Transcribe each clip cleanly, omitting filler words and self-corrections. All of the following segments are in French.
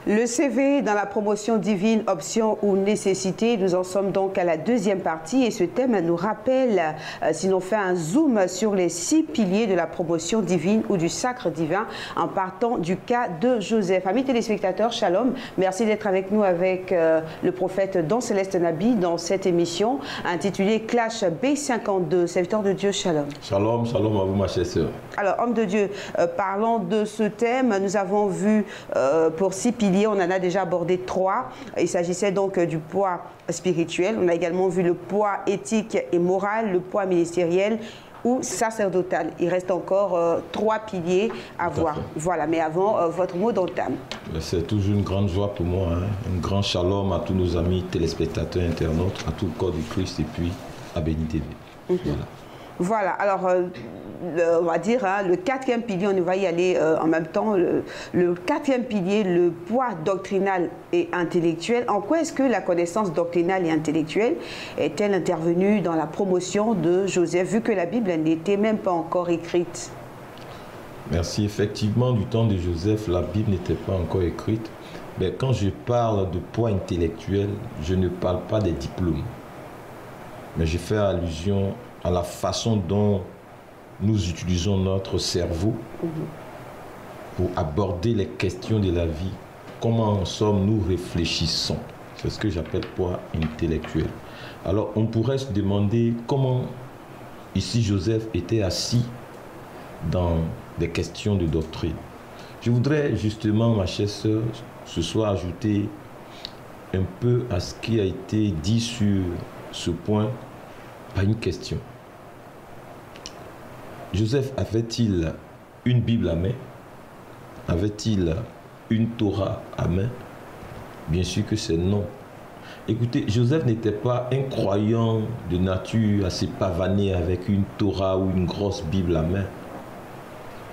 Le CV dans la promotion divine, option ou nécessité, nous en sommes donc à la deuxième partie et ce thème nous rappelle, si l'on fait un zoom sur les 6 piliers de la promotion divine ou du sacre divin en partant du cas de Joseph. Amis téléspectateurs, shalom, merci d'être avec nous avec le prophète Don Céleste Nabi dans cette émission intitulée Clash B52, serviteur de Dieu, shalom. Shalom, shalom à vous ma chère sœur. Alors, homme de Dieu, parlons de ce thème, nous avons vu pour 6 piliers, on en a déjà abordé 3. Il s'agissait donc du poids spirituel. On a également vu le poids éthique et moral, le poids ministériel ou sacerdotal. Il reste encore 3 piliers à voir. Voilà, mais avant, votre mot d'entame. C'est toujours une grande joie pour moi. Un grand shalom à tous nos amis téléspectateurs, internautes, à tout le corps du Christ et puis à Béni TV. Voilà. Voilà, alors on va dire le 4e pilier, on va y aller en même temps. Le 4e pilier, le poids doctrinal et intellectuel. En quoi est-ce que la connaissance doctrinale et intellectuelle est-elle intervenue dans la promotion de Joseph, vu que la Bible n'était même pas encore écrite? Merci. Effectivement, du temps de Joseph, la Bible n'était pas encore écrite. Mais quand je parle de poids intellectuel, je ne parle pas des diplômes. Mais je fais allusion à la façon dont nous utilisons notre cerveau pour aborder les questions de la vie. Comment en somme nous réfléchissons. C'est ce que j'appelle poids intellectuel. Alors on pourrait se demander comment ici Joseph était assis dans des questions de doctrine. Je voudrais justement, ma chère sœur, ce soir ajouter un peu à ce qui a été dit sur ce point par une question. Joseph avait-il une Bible à main? Avait-il une Torah à main? Bien sûr que c'est non. Écoutez, Joseph n'était pas un croyant de nature à se pavaner avec une Torah ou une grosse Bible à main,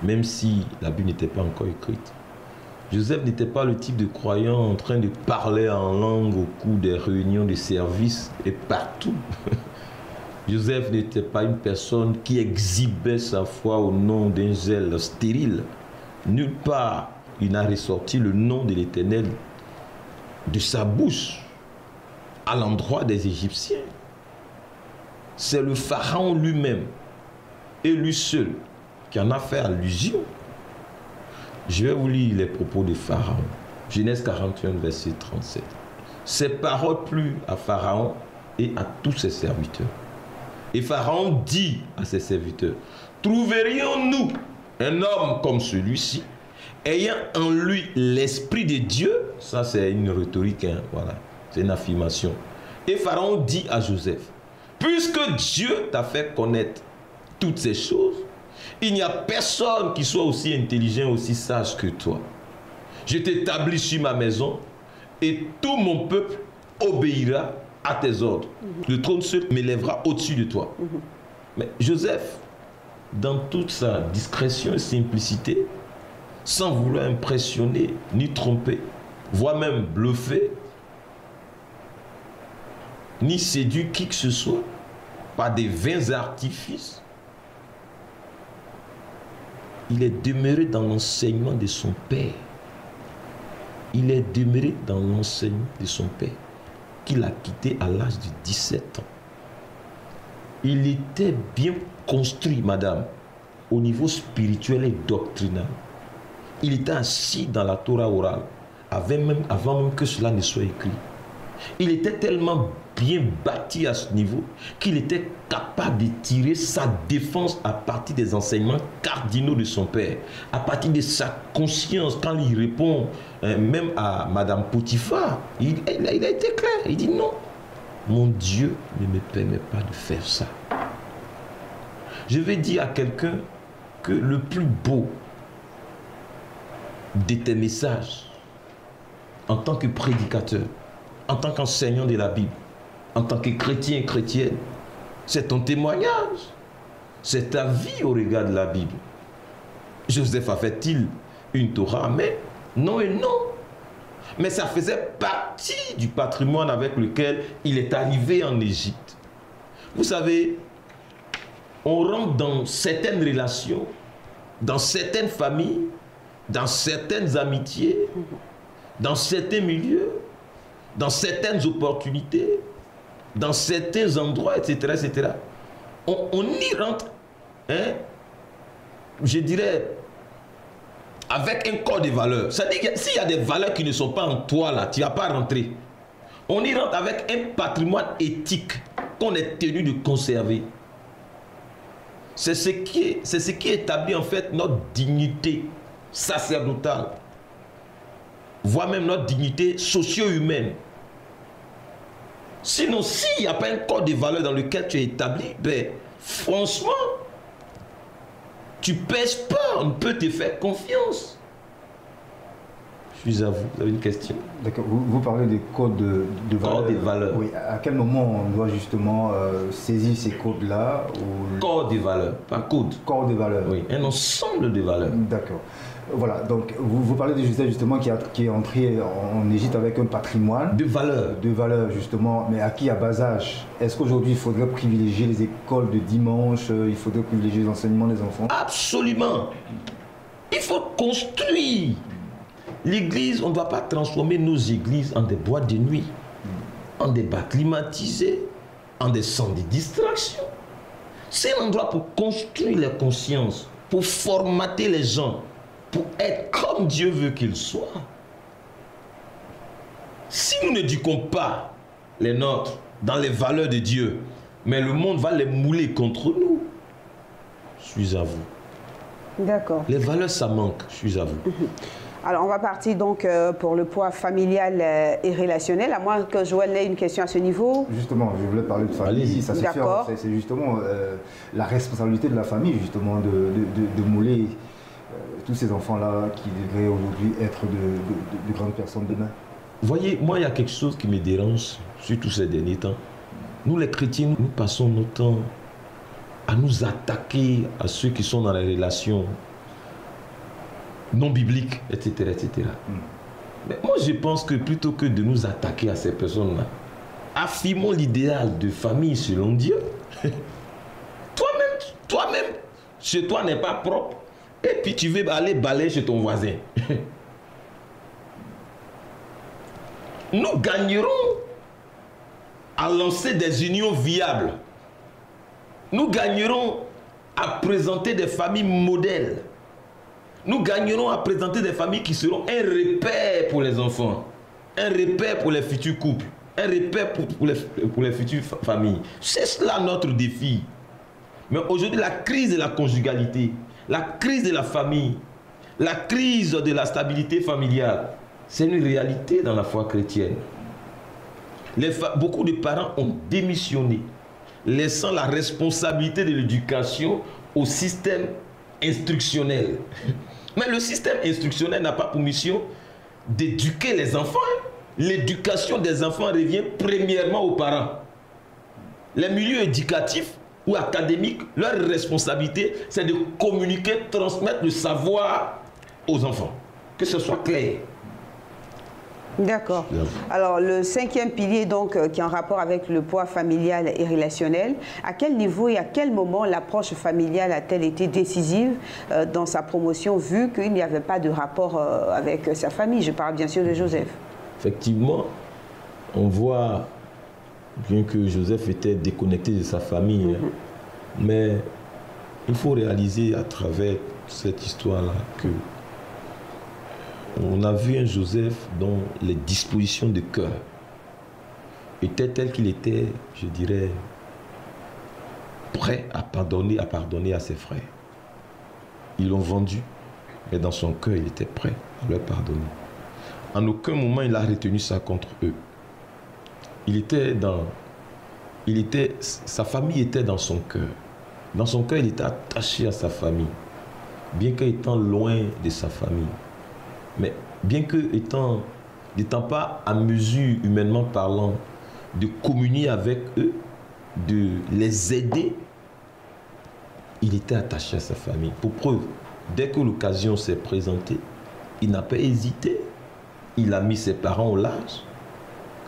même si la Bible n'était pas encore écrite. Joseph n'était pas le type de croyant en train de parler en langue au cours des réunions de service et partout. Joseph n'était pas une personne qui exhibait sa foi au nom d'un zèle stérile. Nulle part il n'a ressorti le nom de l'Éternel de sa bouche à l'endroit des Égyptiens. C'est le Pharaon lui-même et lui seul qui en a fait allusion. Je vais vous lire les propos de Pharaon. Genèse 41, verset 37. Ces paroles plurent à Pharaon et à tous ses serviteurs. Et Pharaon dit à ses serviteurs, trouverions-nous un homme comme celui-ci, ayant en lui l'esprit de Dieu? Ça c'est une rhétorique, hein, voilà, c'est une affirmation. Et Pharaon dit à Joseph, puisque Dieu t'a fait connaître toutes ces choses, il n'y a personne qui soit aussi intelligent, aussi sage que toi. Je t'établis sur ma maison et tout mon peuple obéira à tes ordres. Le trône seul m'élèvera au-dessus de toi. Mais Joseph, dans toute sa discrétion et simplicité, sans vouloir impressionner ni tromper, voire même bluffer, ni séduire qui que ce soit par des vains artifices, il est demeuré dans l'enseignement de son père. Il est demeuré dans l'enseignement de son père, qu'il a quitté à l'âge de 17 ans. Il était bien construit, madame, au niveau spirituel et doctrinal. Il était assis dans la Torah orale, avant même que cela ne soit écrit. Il était tellement bien bâti à ce niveau qu'il était capable de tirer sa défense à partir des enseignements cardinaux de son père, à partir de sa conscience. Quand il répond même à Madame Potiphar, il a été clair. Il dit non, mon Dieu ne me permet pas de faire ça. Je vais dire à quelqu'un que le plus beau de tes messages, en tant que prédicateur, en tant qu'enseignant de la Bible, en tant que chrétien et chrétienne, c'est ton témoignage, c'est ta vie au regard de la Bible. Joseph avait-il une Torah? Mais non et non. Mais ça faisait partie du patrimoine avec lequel il est arrivé en Égypte. Vous savez, on rentre dans certaines relations, dans certaines familles, dans certaines amitiés, dans certains milieux, dans certaines opportunités, dans certains endroits, etc. etc. On y rentre, hein, je dirais, avec un corps de valeurs. C'est-à-dire que s'il y a des valeurs qui ne sont pas en toi, là, tu ne vas pas rentrer. On y rentre avec un patrimoine éthique qu'on est tenu de conserver. C'est ce qui établit en fait notre dignité sacerdotale, voire même notre dignité socio-humaine. Sinon, s'il n'y a pas un code de valeurs dans lequel tu es établi, ben, franchement, tu ne pèses pas, on ne peut te faire confiance. Je suis à vous, vous avez une question? D'accord, vous parlez des codes de valeurs. Code de valeurs. Oui, à quel moment on doit justement saisir ces codes-là ou... Code de valeurs, pas code. Code de valeurs. Oui, un ensemble de valeurs. D'accord. Voilà, donc vous parlez de Joseph justement qui est entré en Égypte avec un patrimoine. De valeurs. De valeurs justement, mais acquis à bas âge. Est-ce qu'aujourd'hui il faudrait privilégier les écoles de dimanche, il faudrait privilégier l'enseignement des enfants? Absolument. Il faut construire. L'église, on ne doit pas transformer nos églises en des boîtes de nuit, en des bas climatisés, en des centres de distraction. C'est un endroit pour construire les consciences, pour formater les gens, pour être comme Dieu veut qu'ils soient. Si nous n'éduquons pas les nôtres dans les valeurs de Dieu, mais le monde va les mouler contre nous. Je suis à vous. D'accord. Les valeurs, ça manque. Je suis à vous. Alors, on va partir donc pour le poids familial et relationnel, à moins que Joël ait une question à ce niveau. Justement, je voulais parler de famille. Ça c'est justement la responsabilité de la famille, justement, de mouler tous ces enfants-là qui devraient aujourd'hui être de grandes personnes demain. Voyez, moi, il y a quelque chose qui me dérange, surtout ces derniers temps. Nous, les chrétiens, nous passons notre temps à nous attaquer à ceux qui sont dans les relations non bibliques, etc. etc. Mais moi, je pense que plutôt que de nous attaquer à ces personnes-là, affirmons l'idéal de famille selon Dieu. Toi-même, chez toi n'est pas propre. Et puis tu veux aller balayer chez ton voisin. Nous gagnerons à lancer des unions viables. Nous gagnerons à présenter des familles modèles. Nous gagnerons à présenter des familles qui seront un repère pour les enfants, un repère pour les futurs couples, un repère pour les futures familles. C'est cela notre défi. Mais aujourd'hui, la crise de la conjugalité, la crise de la famille, la crise de la stabilité familiale, c'est une réalité dans la foi chrétienne. Beaucoup de parents ont démissionné, laissant la responsabilité de l'éducation au système instructionnel. Mais le système instructionnel n'a pas pour mission d'éduquer les enfants. L'éducation des enfants revient premièrement aux parents. Les milieux éducatifs ou académiques, leur responsabilité, c'est de communiquer, transmettre le savoir aux enfants. Que ce soit clair. D'accord. Alors, le cinquième pilier, donc, qui est en rapport avec le poids familial et relationnel, à quel niveau et à quel moment l'approche familiale a-t-elle été décisive dans sa promotion, vu qu'il n'y avait pas de rapport avec sa famille? Je parle bien sûr de Joseph. Effectivement, on voit, bien que Joseph était déconnecté de sa famille, mais il faut réaliser à travers cette histoire-là que on a vu un Joseph dont les dispositions de cœur étaient telles qu'il était, je dirais, prêt à pardonner à ses frères. Ils l'ont vendu, mais dans son cœur, il était prêt à leur pardonner. En aucun moment, il a retenu ça contre eux. Sa famille était dans son cœur. Dans son cœur, il était attaché à sa famille. Bien qu'étant loin de sa famille. Mais bien n'étant pas à mesure, humainement parlant, de communier avec eux, de les aider, il était attaché à sa famille. Pour preuve, dès que l'occasion s'est présentée, il n'a pas hésité. Il a mis ses parents au large,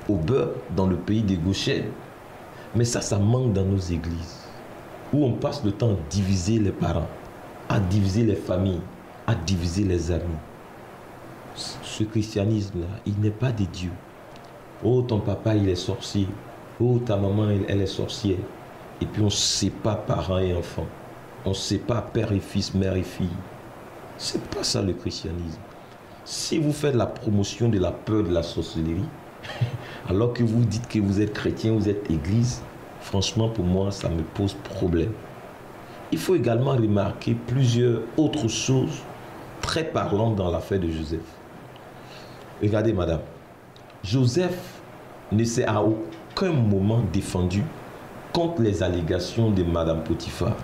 au beurre, dans le pays des Goshen. Mais ça manque dans nos églises, où on passe le temps à diviser les parents, à diviser les familles, à diviser les amis. Ce christianisme-là, il n'est pas de Dieu. Oh, ton papa, il est sorcier. Oh, ta maman, elle est sorcière. Et puis on se sépare parents et enfants. On se sépare père et fils, mère et fille. C'est pas ça le christianisme. Si vous faites la promotion de la peur de la sorcellerie, alors que vous dites que vous êtes chrétien, vous êtes église, franchement pour moi ça me pose problème. Il faut également remarquer plusieurs autres choses très parlantes dans l'affaire de Joseph. Regardez madame, Joseph ne s'est à aucun moment défendu contre les allégations de madame Potiphar.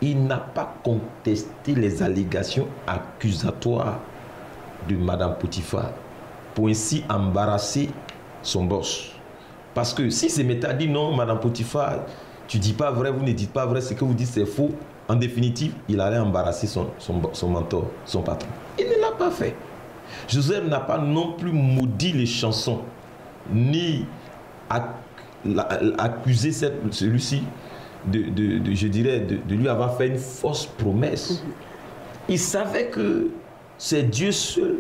Il n'a pas contesté les allégations accusatoires de madame Potiphar pour ainsi embarrasser son boss. Parce que si ce méta dit non, madame Potiphar, tu dis pas vrai, vous ne dites pas vrai, ce que vous dites c'est faux, en définitive, il allait embarrasser son mentor, son patron. Il ne l'a pas fait. Joseph n'a pas non plus maudit les chansons, ni accusé celui-ci de lui avoir fait une fausse promesse. Il savait que c'est Dieu seul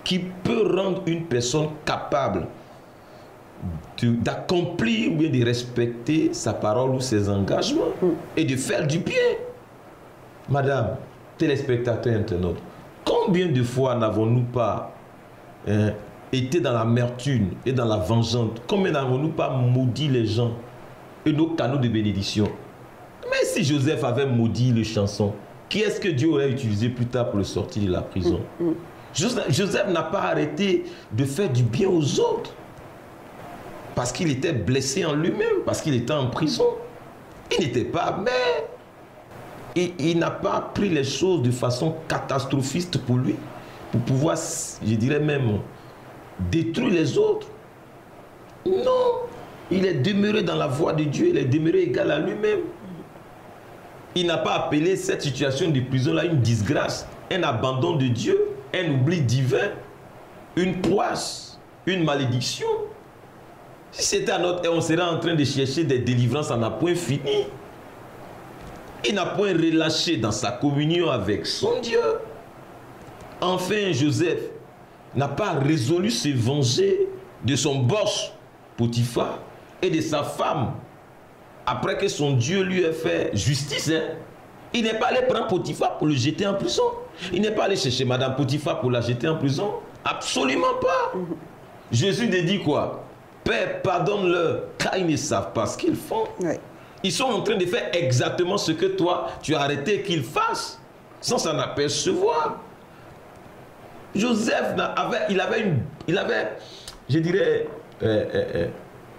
qui peut rendre une personne capable d'accomplir ou bien de respecter sa parole ou ses engagements et de faire du bien. Madame, téléspectateurs, internautes, combien de fois n'avons-nous pas été dans l'amertume et dans la vengeance? Combien n'avons-nous pas maudit les gens et nos canaux de bénédiction? Mais si Joseph avait maudit les chansons, qui est-ce que Dieu aurait utilisé plus tard pour le sortir de la prison? Joseph n'a pas arrêté de faire du bien aux autres parce qu'il était blessé en lui-même, parce qu'il était en prison. Il n'était pas mère. Et il n'a pas pris les choses de façon catastrophiste pour lui, pour pouvoir, je dirais même, détruire les autres. Non, il est demeuré dans la voie de Dieu, il est demeuré égal à lui-même. Il n'a pas appelé cette situation de prison-là une disgrâce, un abandon de Dieu, un oubli divin, une poisse, une malédiction. Si c'était à notre ère, on serait en train de chercher des délivrances à un point fini. Il n'a point relâché dans sa communion avec son Dieu. Enfin, Joseph n'a pas résolu se venger de son boss, Potiphar, et de sa femme, après que son Dieu lui ait fait justice. Il n'est pas allé prendre Potiphar pour le jeter en prison. Il n'est pas allé chercher Madame Potiphar pour la jeter en prison. Absolument pas. Jésus dit quoi? Père, pardonne-leur, car ils ne savent pas ce qu'ils font. Oui. Ils sont en train de faire exactement ce que toi, tu as arrêté qu'ils fassent, sans s'en apercevoir. Joseph il avait, je dirais,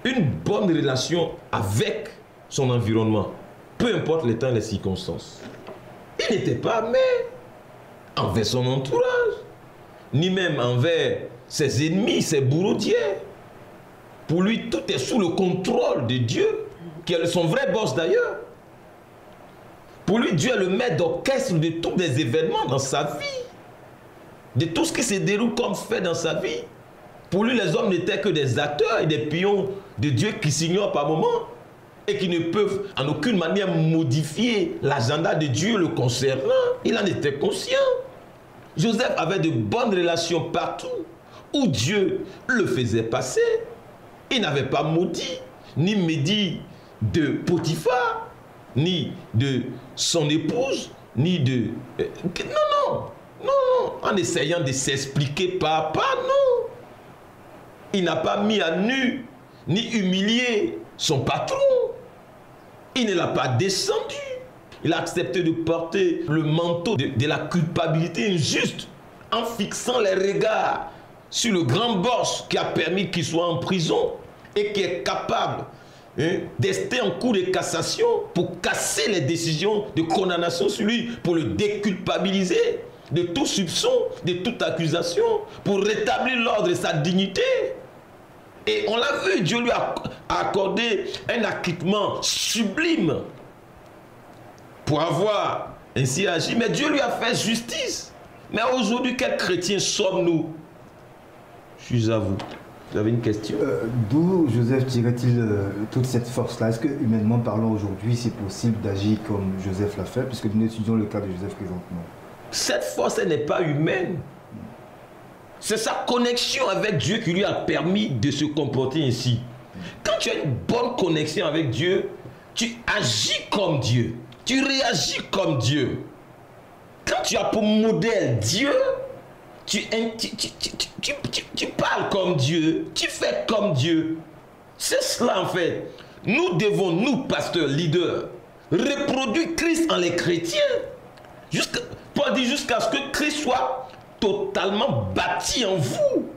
une bonne relation avec son environnement, peu importe les temps et les circonstances. Il n'était pas mère envers son entourage, ni même envers ses ennemis, ses bourreaux d'hier. Pour lui, tout est sous le contrôle de Dieu, qui est son vrai boss d'ailleurs. Pour lui, Dieu est le maître d'orchestre de tous les événements dans sa vie, de tout ce qui se déroule comme fait dans sa vie. Pour lui, les hommes n'étaient que des acteurs et des pions de Dieu qui s'ignorent par moments et qui ne peuvent en aucune manière modifier l'agenda de Dieu le concernant. Il en était conscient. Joseph avait de bonnes relations partout où Dieu le faisait passer. Il n'avait pas maudit, ni médit de Potiphar, ni de son épouse, ni de... Non, en essayant de s'expliquer pas à pas, non. Il n'a pas mis à nu, ni humilié son patron. Il ne l'a pas descendu. Il a accepté de porter le manteau de la culpabilité injuste en fixant les regards sur le grand boss qui a permis qu'il soit en prison et qui est capable d'ester en cours de cassation pour casser les décisions de condamnation sur lui, pour le déculpabiliser de tout soupçon, de toute accusation, pour rétablir l'ordre et sa dignité. Et on l'a vu, Dieu lui a accordé un acquittement sublime pour avoir ainsi agi. Mais Dieu lui a fait justice. Mais aujourd'hui, quels chrétiens sommes-nous? Je suis à vous. Vous avez une question? D'où Joseph tirait-il toute cette force-là? Est-ce que, humainement parlant, aujourd'hui, c'est possible d'agir comme Joseph l'a fait, puisque nous étudions le cas de Joseph présentement? Cette force, elle n'est pas humaine. C'est sa connexion avec Dieu qui lui a permis de se comporter ainsi. Quand tu as une bonne connexion avec Dieu, tu agis comme Dieu. Tu réagis comme Dieu. Quand tu as pour modèle Dieu, tu parles comme Dieu, tu fais comme Dieu. C'est cela en fait. Nous devons, nous pasteurs, leaders, reproduire Christ en les chrétiens. Paul dit jusqu'à ce que Christ soit totalement bâti en vous.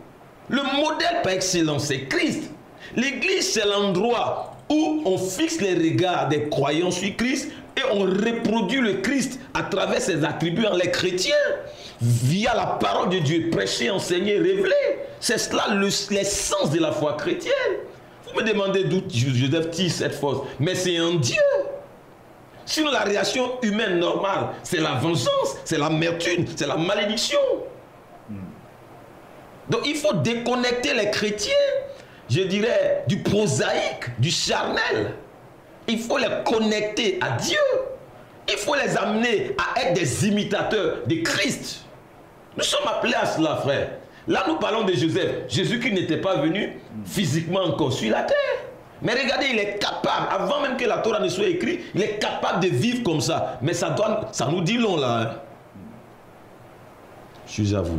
Le modèle par excellence, c'est Christ. L'église, c'est l'endroit où on fixe les regards des croyants sur Christ et on reproduit le Christ à travers ses attributs en les chrétiens, via la parole de Dieu, prêchée, enseignée, révélée. C'est cela l'essence de la foi chrétienne. Vous me demandez d'où Joseph tire cette force, mais c'est en Dieu. Sinon, la réaction humaine normale, c'est la vengeance, c'est l'amertume, c'est la malédiction. Donc, il faut déconnecter les chrétiens, je dirais, du prosaïque, du charnel. Il faut les connecter à Dieu. Il faut les amener à être des imitateurs de Christ. Nous sommes appelés à cela, frère. Là, nous parlons de Joseph. Jésus qui n'était pas venu physiquement encore sur la terre. Mais regardez, il est capable, avant même que la Torah ne soit écrite, il est capable de vivre comme ça. Mais ça nous dit long là. Hein. Je suis à vous.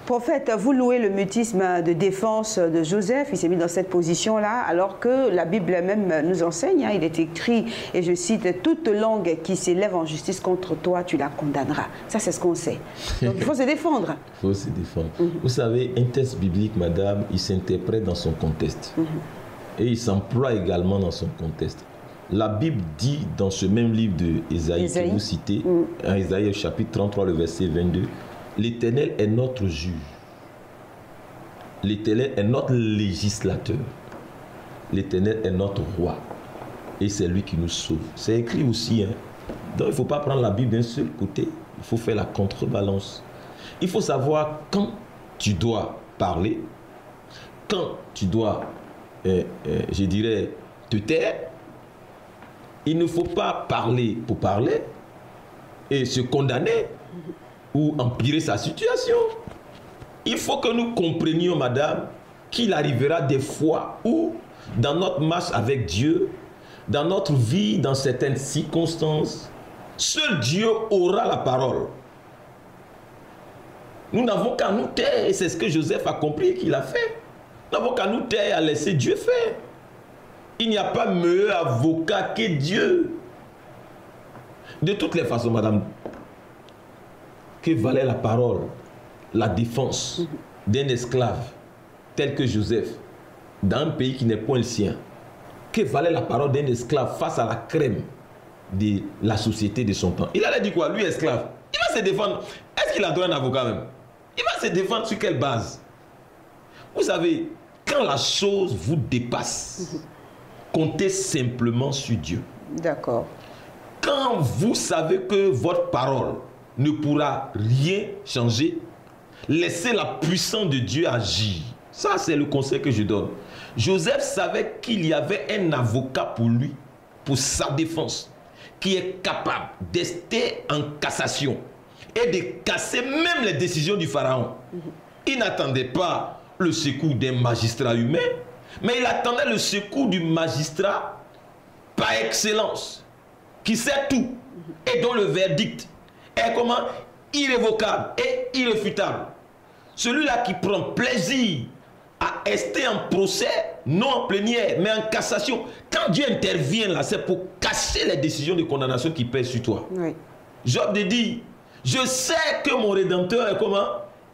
Prophète, vous louez le mutisme de défense de Joseph. Il s'est mis dans cette position-là, alors que la Bible même nous enseigne. Hein, il est écrit, et je cite, « Toute langue qui s'élève en justice contre toi, tu la condamneras ». Ça, c'est ce qu'on sait. Donc, il faut se défendre. Il faut se défendre. Vous savez, un texte biblique, madame, il s'interprète dans son contexte. Et il s'emploie également dans son contexte. La Bible dit dans ce même livre d'Ésaïe que vous citez, en Ésaïe chapitre 33, le verset 22, « L'Éternel est notre juge. L'Éternel est notre législateur. L'Éternel est notre roi. Et c'est lui qui nous sauve. » C'est écrit aussi. Hein. Donc il ne faut pas prendre la Bible d'un seul côté. Il faut faire la contrebalance. Il faut savoir quand tu dois parler, quand tu dois, je dirais, te taire. Il ne faut pas parler pour parler et se condamner ou empirer sa situation. Il faut que nous comprenions, madame, qu'il arrivera des fois où, dans notre marche avec Dieu, dans notre vie, dans certaines circonstances, seul Dieu aura la parole. Nous n'avons qu'à nous taire, et c'est ce que Joseph a compris qu'il a fait. Nous n'avons qu'à nous taire et à laisser Dieu faire. Il n'y a pas meilleur avocat que Dieu. De toutes les façons, madame, que valait la parole, la défense d'un esclave tel que Joseph, dans un pays qui n'est point le sien? Que valait la parole d'un esclave face à la crème de la société de son temps? Il allait dire quoi? Lui, esclave, il va se défendre. Est-ce qu'il a droit à un avocat même? Il va se défendre sur quelle base? Vous savez, quand la chose vous dépasse, comptez simplement sur Dieu. D'accord. Quand vous savez que votre parole ne pourra rien changer, laissez la puissance de Dieu agir. Ça, c'est le conseil que je donne. Joseph savait qu'il y avait un avocat pour lui, pour sa défense, qui est capable d'ester en cassation et de casser même les décisions du pharaon. Il n'attendait pas le secours d'un magistrat humain, mais il attendait le secours du magistrat par excellence, qui sait tout et dont le verdict est comment? Irrévocable et irréfutable. Celui-là qui prend plaisir à rester en procès, non en plénière, mais en cassation. Quand Dieu intervient là, c'est pour casser les décisions de condamnation qui pèsent sur toi. Oui. Job dit, je sais que mon Rédempteur est comment?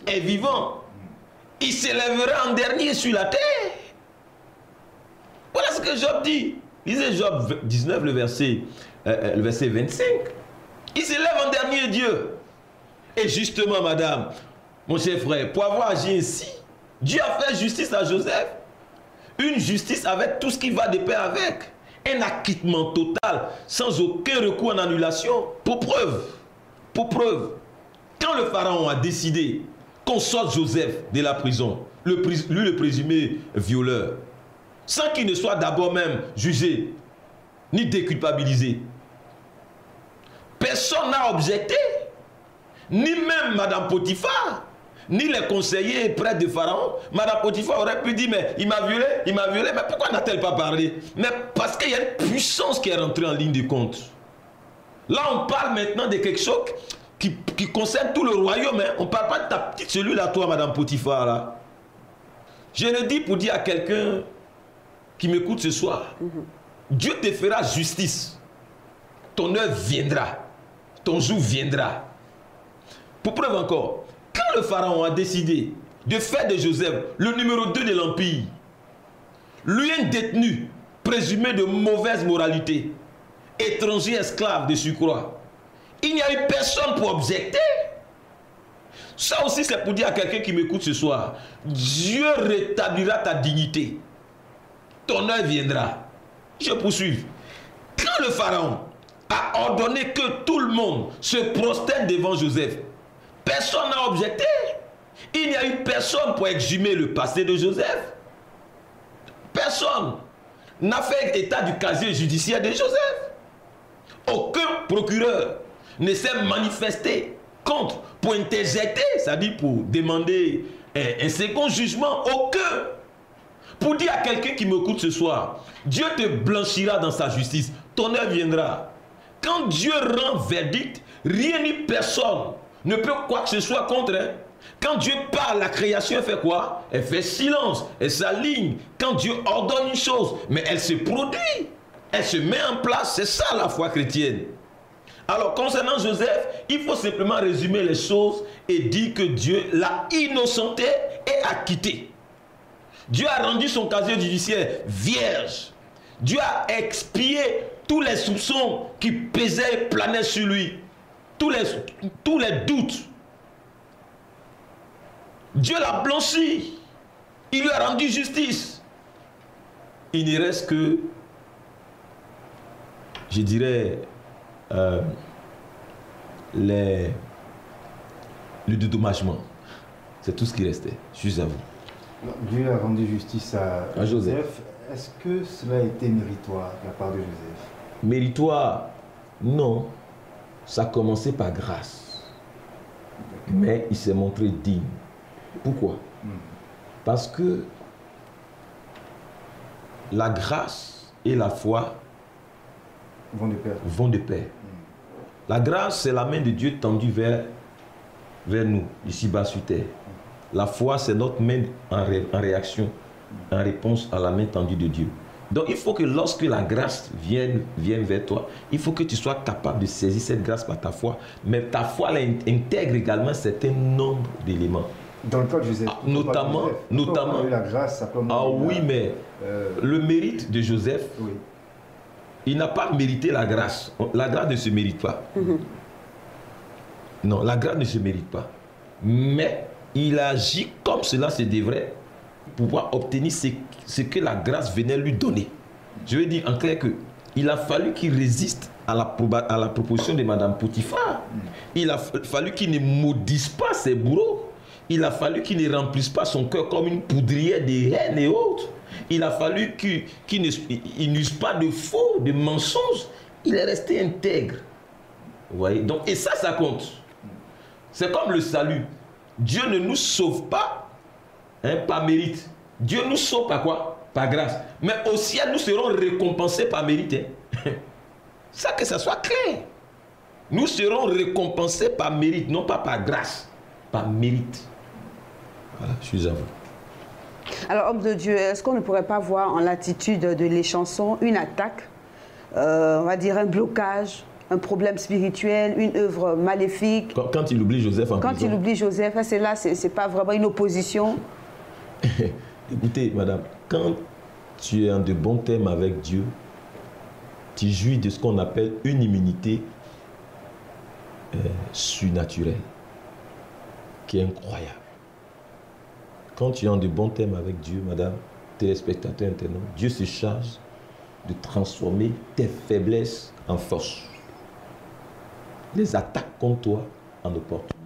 Est vivant. Il s'élèvera en dernier sur la terre. Voilà ce que Job dit. Lisez Job 19, le verset 25. Il s'élève en dernier Dieu. Et justement, madame, mon cher frère, pour avoir agi ainsi, Dieu a fait justice à Joseph. Une justice avec tout ce qui va de pair avec. Un acquittement total, sans aucun recours en annulation. Pour preuve, quand le pharaon a décidé qu'on sorte Joseph de la prison, lui le présumé violeur, sans qu'il ne soit d'abord même jugé, ni déculpabilisé, personne n'a objecté, ni même Madame Potiphar, ni les conseillers près de Pharaon. Madame Potiphar aurait pu dire, mais il m'a violé, mais pourquoi n'a-t-elle pas parlé? Mais parce qu'il y a une puissance qui est rentrée en ligne de compte. Là, on parle maintenant de quelque chose qui concerne tout le royaume. Hein. On ne parle pas de ta petite cellule à toi, Madame Potiphar. Là. Je le dis pour dire à quelqu'un qui m'écoute ce soir, Dieu te fera justice. Ton heure viendra. Ton jour viendra. Pour preuve encore, quand le pharaon a décidé de faire de Joseph le numéro 2 de l'empire, lui un détenu présumé de mauvaise moralité, étranger esclave de surcroît, il n'y a eu personne pour objecter. Ça aussi c'est pour dire à quelqu'un qui m'écoute ce soir, Dieu rétablira ta dignité. Ton heure viendra. Je poursuis. Quand le pharaon a ordonné que tout le monde se prosterne devant Joseph, personne n'a objecté. Il n'y a eu personne pour exhumer le passé de Joseph. Personne n'a fait état du casier judiciaire de Joseph. Aucun procureur ne s'est manifesté contre pour interjeter, c'est-à-dire pour demander un second jugement. Aucun. Pour dire à quelqu'un qui m'écoute ce soir, Dieu te blanchira dans sa justice. Ton heure viendra. Quand Dieu rend verdict, rien ni personne ne peut quoi que ce soit contre. Hein. Quand Dieu parle, la création elle fait quoi? Elle fait silence, elle s'aligne. Quand Dieu ordonne une chose, mais elle se produit, elle se met en place. C'est ça la foi chrétienne. Alors concernant Joseph, il faut simplement résumer les choses et dire que Dieu l'a innocenté et acquitté. Dieu a rendu son casier judiciaire vierge. Dieu a expié tous les soupçons qui pesaient et planaient sur lui. Tous les doutes. Dieu l'a blanchi. Il lui a rendu justice. Il ne reste que, je dirais, le dédommagement. C'est tout ce qui restait. Juste à vous. Dieu a rendu justice à Joseph. Est-ce que cela a été méritoire de la part de Joseph? Méritoire, non. Ça a commencé par grâce. Mais il s'est montré digne. Pourquoi? Parce que la grâce et la foi vont de pair. La grâce, c'est la main de Dieu tendue vers nous, ici-bas sur terre. La foi, c'est notre main en réaction, en réponse à la main tendue de Dieu. Donc, il faut que lorsque la grâce vienne vers toi, il faut que tu sois capable de saisir cette grâce par ta foi. Mais ta foi, elle intègre également un certain nombre d'éléments. Dans le cas de Joseph, notamment la grâce, mais le mérite de Joseph, oui. Il n'a pas mérité la grâce. La grâce ne se mérite pas. Non, la grâce ne se mérite pas. Mais il agit comme cela se devrait pour pouvoir obtenir ce que la grâce venait lui donner. Je veux dire en clair que il a fallu qu'il résiste à la proposition de Madame Potiphar. Il a fallu qu'il ne maudisse pas ses bourreaux. Il a fallu qu'il ne remplisse pas son cœur comme une poudrière de haine et autres. Il a fallu qu'il n'use pas de faux, de mensonges. Il est resté intègre. Vous voyez? Donc, et ça compte. C'est comme le salut. Dieu ne nous sauve pas par mérite. Dieu nous sauve par quoi? Par grâce. Mais au ciel, nous serons récompensés par mérite. Ça, que ça soit clair. Nous serons récompensés par mérite, non pas par grâce. Par mérite. Voilà, je suis à vous. Alors, homme de Dieu, est-ce qu'on ne pourrait pas voir en l'attitude de les chansons une attaque, on va dire un blocage, un problème spirituel, une œuvre maléfique? Quand il oublie Joseph en prison. Quand il oublie Joseph, c'est là, c'est pas vraiment une opposition. Écoutez, madame, quand tu es en de bons termes avec Dieu, tu jouis de ce qu'on appelle une immunité surnaturelle, qui est incroyable. Quand tu es en de bons thèmes avec Dieu, madame, téléspectateurs, internautes, Dieu se charge de transformer tes faiblesses en force. Les attaques contre toi en opportunité.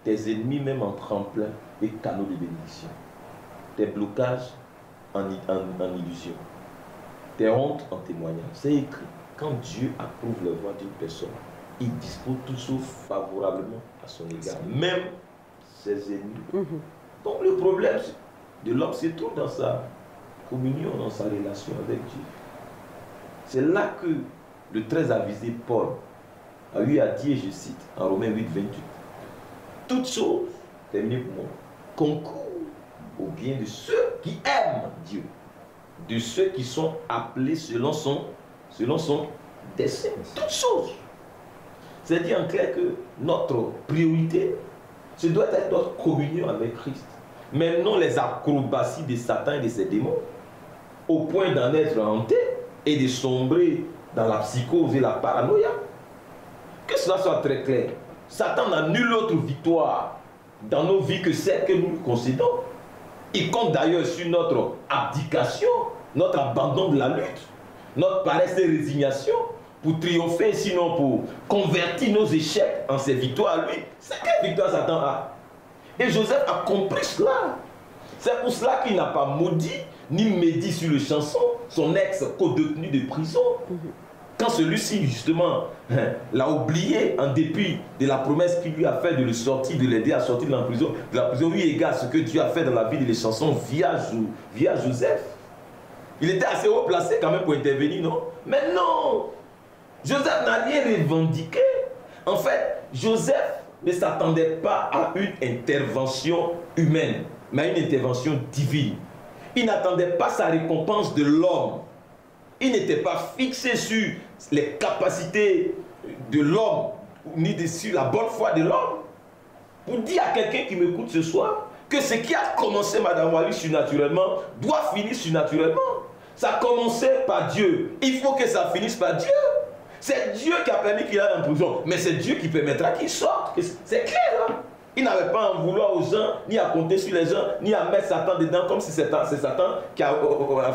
Tes ennemis même en tremplin et canaux de bénédiction. Tes blocages en illusion. Tes hontes en témoignage. C'est écrit. Quand Dieu approuve la voix d'une personne, il dispose tout sauf favorablement à son égard. Même ses ennemis. Donc le problème de l'homme se trouve dans sa communion, dans sa relation avec Dieu. C'est là que le très avisé Paul a eu à dire, je cite, en Romains 8, 28, « Toute chose, c'est mieux pour moi, concourt au bien de ceux qui aiment Dieu, de ceux qui sont appelés selon son dessein. Toutes choses. » C'est-à-dire en clair que notre priorité, ce doit être notre communion avec Christ. Mais non les acrobaties de Satan et de ses démons, au point d'en être hanté et de sombrer dans la psychose et la paranoïa. Que cela soit très clair. Satan n'a nulle autre victoire dans nos vies que celle que nous concédons. Il compte d'ailleurs sur notre abdication, notre abandon de la lutte, notre paresse et résignation pour triompher, sinon pour convertir nos échecs en ses victoires à lui. C'est quelle victoire Satan a? Et Joseph a compris cela. C'est pour cela qu'il n'a pas maudit ni médit sur le chanson son ex-co-détenu de prison. Quand celui-ci, justement, l'a oublié en dépit de la promesse qu'il lui a faite de le sortir, de l'aider à sortir de la prison, eu égard à ce que Dieu a fait dans la vie de les chansons via Joseph. Il était assez haut placé quand même pour intervenir, non? Mais non! Joseph n'a rien revendiqué. En fait, Joseph ne s'attendait pas à une intervention humaine, mais à une intervention divine. Il n'attendait pas sa récompense de l'homme. Il n'était pas fixé sur les capacités de l'homme, ni sur la bonne foi de l'homme. Pour dire à quelqu'un qui m'écoute ce soir, que ce qui a commencé, Madame Wali, surnaturellement, doit finir surnaturellement. Ça a commencé par Dieu. Il faut que ça finisse par Dieu. C'est Dieu qui a permis qu'il aille en prison, mais c'est Dieu qui permettra qu'il sorte. C'est clair, hein? Il n'avait pas à en vouloir aux gens, ni à compter sur les gens, ni à mettre Satan dedans comme si c'est Satan qui a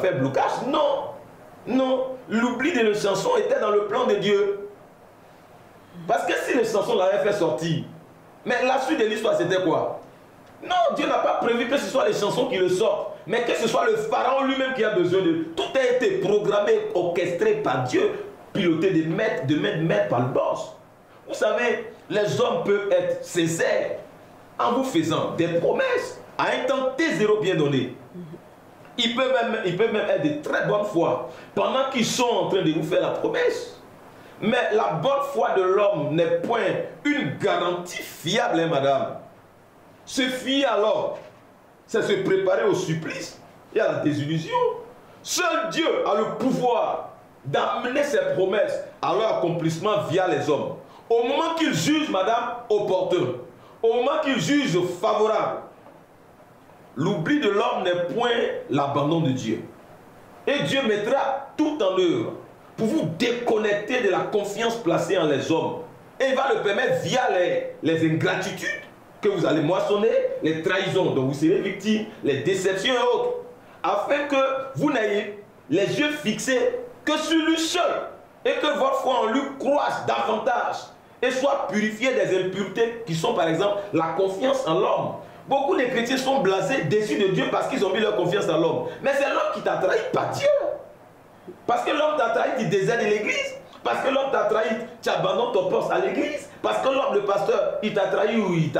fait blocage. Non, non. L'oubli de la chanson était dans le plan de Dieu. Parce que si les chansons l'avaient fait sortir, mais la suite de l'histoire c'était quoi? Non, Dieu n'a pas prévu que ce soit les chansons qui le sortent, mais que ce soit le pharaon lui-même qui a besoin de... Tout a été programmé, orchestré par Dieu, piloté de maître par le boss. Vous savez, les hommes peuvent être sincères en vous faisant des promesses à un temps T0 bien donné. Ils peuvent même être de très bonne foi pendant qu'ils sont en train de vous faire la promesse. Mais la bonne foi de l'homme n'est point une garantie fiable, hein, madame. Se fier alors, c'est se préparer au supplice et à la désillusion. Seul Dieu a le pouvoir d'amener ses promesses à leur accomplissement via les hommes. Au moment qu'il juge, madame, opportun, au moment qu'il juge favorable, l'oubli de l'homme n'est point l'abandon de Dieu. Et Dieu mettra tout en œuvre pour vous déconnecter de la confiance placée en les hommes. Et il va le permettre via les ingratitudes que vous allez moissonner, les trahisons dont vous serez victime, les déceptions et autres, afin que vous n'ayez les yeux fixés que sur lui seul et que votre foi en lui croisse davantage et soit purifiée des impuretés qui sont par exemple la confiance en l'homme. Beaucoup de chrétiens sont blasés, déçus de Dieu parce qu'ils ont mis leur confiance en l'homme. Mais c'est l'homme qui t'a trahi, pas Dieu. Parce que l'homme t'a trahi, tu désertes de l'église. Parce que l'homme t'a trahi, tu abandonnes ton poste à l'église. Parce que l'homme, le pasteur, il t'a trahi ou il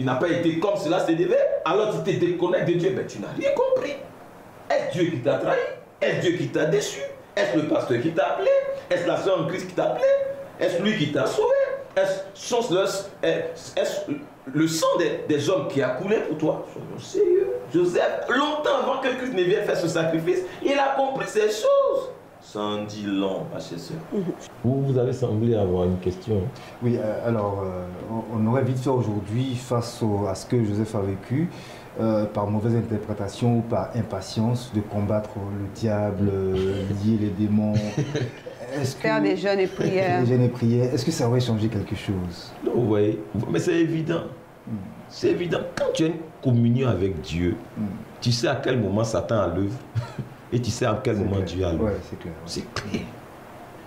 n'a pas été comme cela se devait. Alors tu te déconnectes de Dieu. Mais tu n'as rien compris. Est-ce Dieu qui t'a trahi? Est-ce Dieu qui t'a déçu? Est-ce le pasteur qui t'a appelé? Est-ce la sœur en Christ qui t'a appelé? Est-ce lui qui t'a sauvé? Est-ce le sang des hommes qui a coulé pour toi? Soyons sérieux. Joseph, longtemps avant que Christ ne vienne faire ce sacrifice, il a compris ces choses. Ça en dit long, ma chère sœur. Vous avez semblé avoir une question. Oui, alors, on aurait vite fait aujourd'hui, face à ce que Joseph a vécu, par mauvaise interprétation ou par impatience, de combattre le diable, lier les démons. Faire des jeûnes et prières. Des jeûnes et prières. Est-ce que ça aurait changé quelque chose? Non, oui, mais c'est évident. C'est évident. Quand tu as une communion avec Dieu, tu sais à quel moment Satan a l'œuvre et tu sais à quel moment Dieu a l'œuvre. Ouais, c'est clair. C'est clair.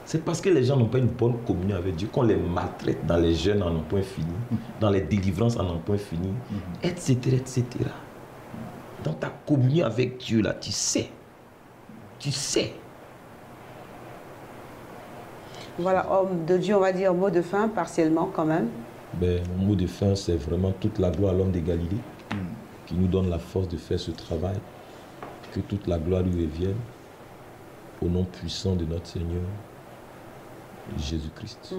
C'est parce que les gens n'ont pas une bonne communion avec Dieu qu'on les maltraite dans les jeûnes en un point fini, dans les délivrances en un point fini, etc., etc. Dans ta communion avec Dieu, là, tu sais. Tu sais. Voilà, homme de Dieu, on va dire mot de fin, partiellement quand même. Ben, mon mot de fin, c'est vraiment toute la gloire à l'homme de Galilée qui nous donne la force de faire ce travail. Que toute la gloire lui revienne au nom puissant de notre Seigneur Jésus-Christ.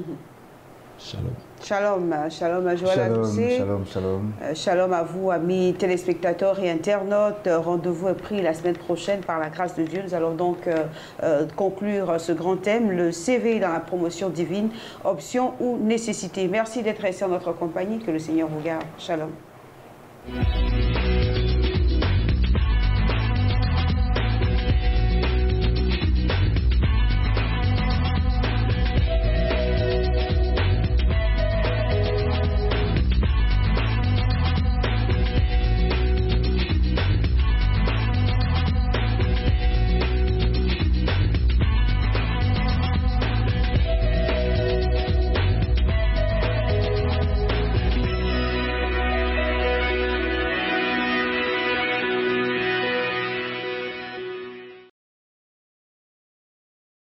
Shalom. Shalom, shalom à Joël Adoucé. Shalom, shalom. Shalom à vous, amis téléspectateurs et internautes. Rendez-vous est pris la semaine prochaine par la grâce de Dieu. Nous allons donc conclure ce grand thème, le CV dans la promotion divine, option ou nécessité. Merci d'être resté en notre compagnie. Que le Seigneur vous garde. Shalom.